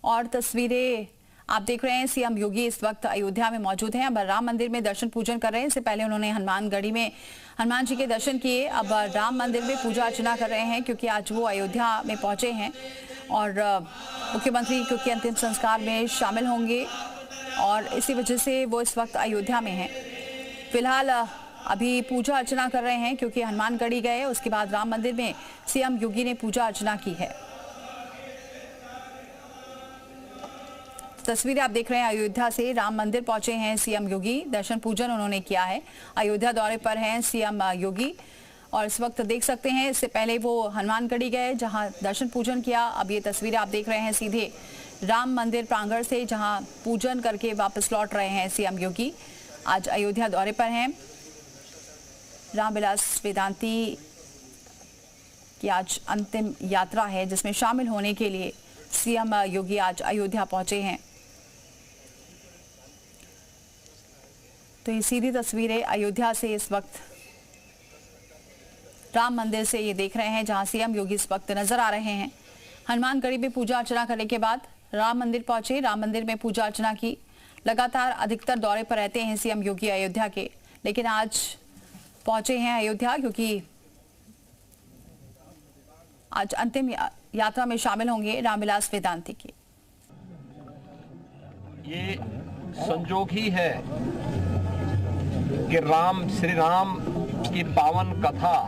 और तस्वीरें आप देख रहे हैं, सीएम योगी इस वक्त अयोध्या में मौजूद हैं। अब राम मंदिर में दर्शन पूजन कर रहे हैं। इससे पहले उन्होंने हनुमानगढ़ी में हनुमान जी के दर्शन किए। अब राम मंदिर में पूजा अर्चना कर रहे हैं क्योंकि आज वो अयोध्या में पहुंचे हैं और मुख्यमंत्री क्योंकि अंतिम संस्कार में शामिल होंगे और इसी वजह से वो इस वक्त अयोध्या में हैं। फिलहाल अभी पूजा अर्चना कर रहे हैं क्योंकि हनुमानगढ़ी गए, उसके बाद राम मंदिर में सीएम योगी ने पूजा अर्चना की है। तस्वीरें आप देख रहे हैं, अयोध्या से राम मंदिर पहुंचे हैं सीएम योगी। दर्शन पूजन उन्होंने किया है। अयोध्या दौरे पर हैं सीएम योगी और इस वक्त देख सकते हैं, इससे पहले वो हनुमानगढ़ी गए जहां दर्शन पूजन किया। अब ये तस्वीरें आप देख रहे हैं सीधे राम मंदिर प्रांगण से, जहां पूजन करके वापस लौट रहे हैं सीएम योगी। आज अयोध्या दौरे पर हैं। रामविलास वेदांती की आज अंतिम यात्रा है जिसमें शामिल होने के लिए सीएम योगी आज अयोध्या पहुंचे हैं। तो ये सीधी तस्वीरें अयोध्या से इस वक्त राम मंदिर से ये देख रहे हैं जहां सीएम योगी इस वक्त नजर आ रहे हैं। हनुमानगढ़ी में पूजा अर्चना करने के बाद राम मंदिर पहुंचे, राम मंदिर में पूजा अर्चना की। लगातार अधिकतर दौरे पर रहते हैं सीएम योगी अयोध्या के, लेकिन आज पहुंचे हैं अयोध्या क्योंकि आज अंतिम यात्रा में शामिल होंगे रामविलास वेदांती की। ये संजोग ही है कि श्री राम की पावन कथा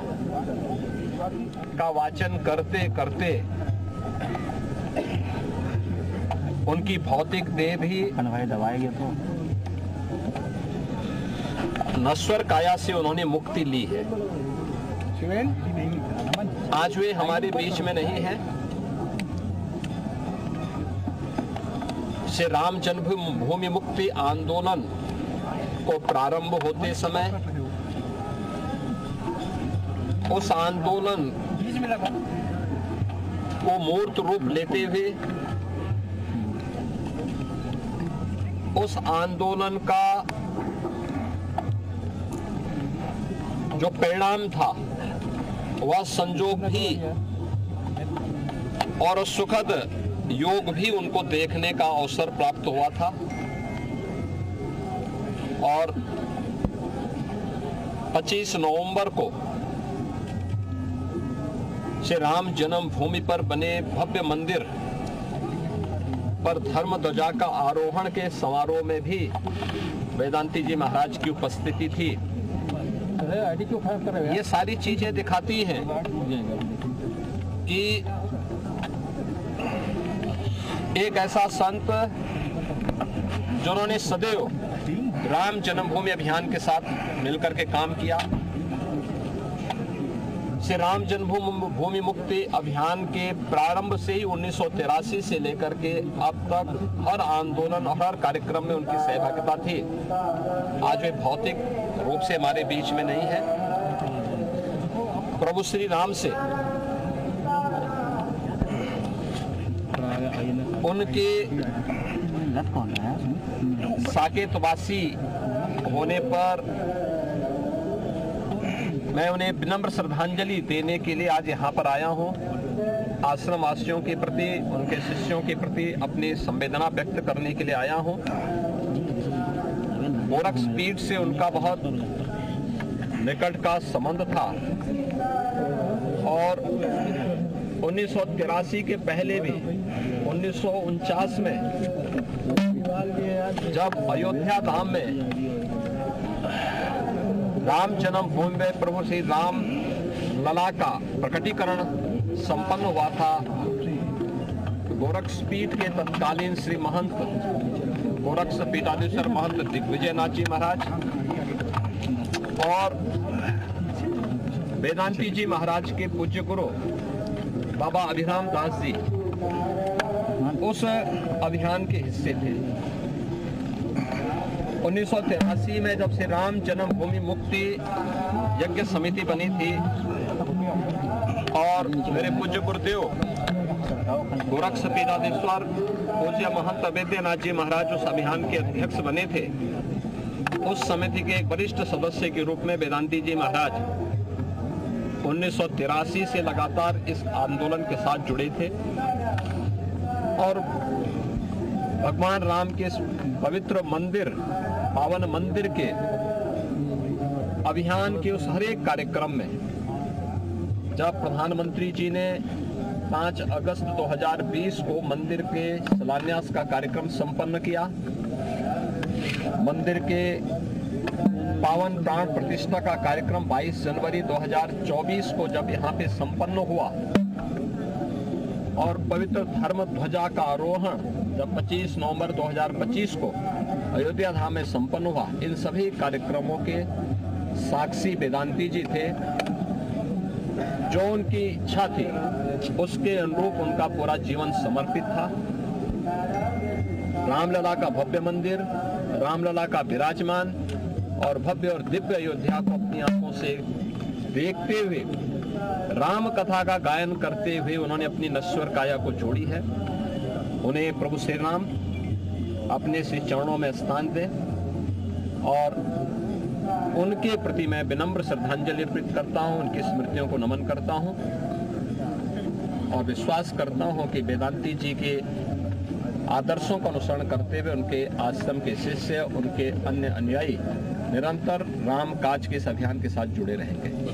का वाचन करते करते उनकी भौतिक देह भी नश्वर काया से उन्होंने मुक्ति ली है। आज वे हमारे बीच में नहीं है। श्री राम जन्मभूमि मुक्ति आंदोलन को प्रारंभ होते समय उस आंदोलन को मूर्त रूप लेते हुए उस आंदोलन का जो परिणाम था वह संजोग भी और सुखद योग भी उनको देखने का अवसर प्राप्त हुआ था और 25 नवंबर को श्री राम जन्मभूमि पर बने भव्य मंदिर पर धर्म ध्वजा का आरोहण के समारोह में भी वेदांती जी महाराज की उपस्थिति थी। ये सारी चीजें दिखाती हैं कि एक ऐसा संत जिन्होंने सदैव राम जन्मभूमि अभियान के साथ मिलकर के काम किया, श्री राम जन्मभूमि मुक्ति अभियान के प्रारंभ से ही 1983 से लेकर के अब तक हर आंदोलन और हर कार्यक्रम में उनकी सहभागिता थी। आज वे भौतिक रूप से हमारे बीच में नहीं है। प्रभु श्री राम से उनके साकेतवासी होने पर मैं उन्हें विनम्र श्रद्धांजलि देने के लिए आज यहाँ पर आया हूँ। आश्रम वासियों के प्रति, उनके शिष्यों के प्रति अपनी संवेदना व्यक्त करने के लिए आया हूँ। गोरक्ष पीठ से उनका बहुत निकट का संबंध था और 1983 के पहले भी 1949 में जब अयोध्या धाम में राम जन्मभूमि में प्रभु श्री राम लला का प्रकटीकरण संपन्न हुआ था, गोरक्ष पीठ के तत्कालीन श्री महंत गोरक्ष पीठाधीश्वर महंत दिग्विजयनाथ जी महाराज और वेदांती जी महाराज के पूज्य गुरु बाबा अभिराम दास जी उस अभियान के हिस्से थे। 1983 में जब श्री राम जन्मभूमि मुक्ति यज्ञ समिति बनी थी और मेरे पूज्य गुरुदेव गोरक्ष पीठाधीश्वर पूज्य महंत वैद्यनाथ जी महाराज उस अभियान के अध्यक्ष बने थे, उस समिति के एक वरिष्ठ सदस्य के रूप में वेदांती जी महाराज 1983 से लगातार इस आंदोलन के साथ जुड़े थे और भगवान राम के इस पवित्र मंदिर, पावन मंदिर के अभियान के उस हर एक कार्यक्रम में जब प्रधानमंत्री जी ने 5 अगस्त 2020 को मंदिर के शिलान्यास का कार्यक्रम संपन्न किया, मंदिर के पावन प्राण प्रतिष्ठा का कार्यक्रम 22 जनवरी 2024 को जब यहाँ पे संपन्न हुआ और पवित्र धर्म ध्वजा का आरोहण जब 25 नवंबर 2025 को अयोध्या धाम में संपन्न हुआ, इन सभी कार्यक्रमों के साक्षी वेदांती जी थे। जो उनकी इच्छा थी उसके अनुरूप उनका पूरा जीवन समर्पित था। रामलला का भव्य मंदिर, रामलला का विराजमान और भव्य और दिव्य अयोध्या को अपनी आंखों से देखते हुए, राम कथा का गायन करते हुए उन्होंने अपनी नश्वर काया को छोड़ी है। उन्हें प्रभु श्री राम अपने श्री चरणों में स्थान दें और उनके प्रति मैं विनम्र श्रद्धांजलि अर्पित करता हूं, उनकी स्मृतियों को नमन करता हूं और विश्वास करता हूं कि वेदांती जी के आदर्शों का अनुसरण करते हुए उनके आश्रम के शिष्य, उनके अन्य अनुयायी निरंतर राम काज के इस अभियान के साथ जुड़े रहेंगे।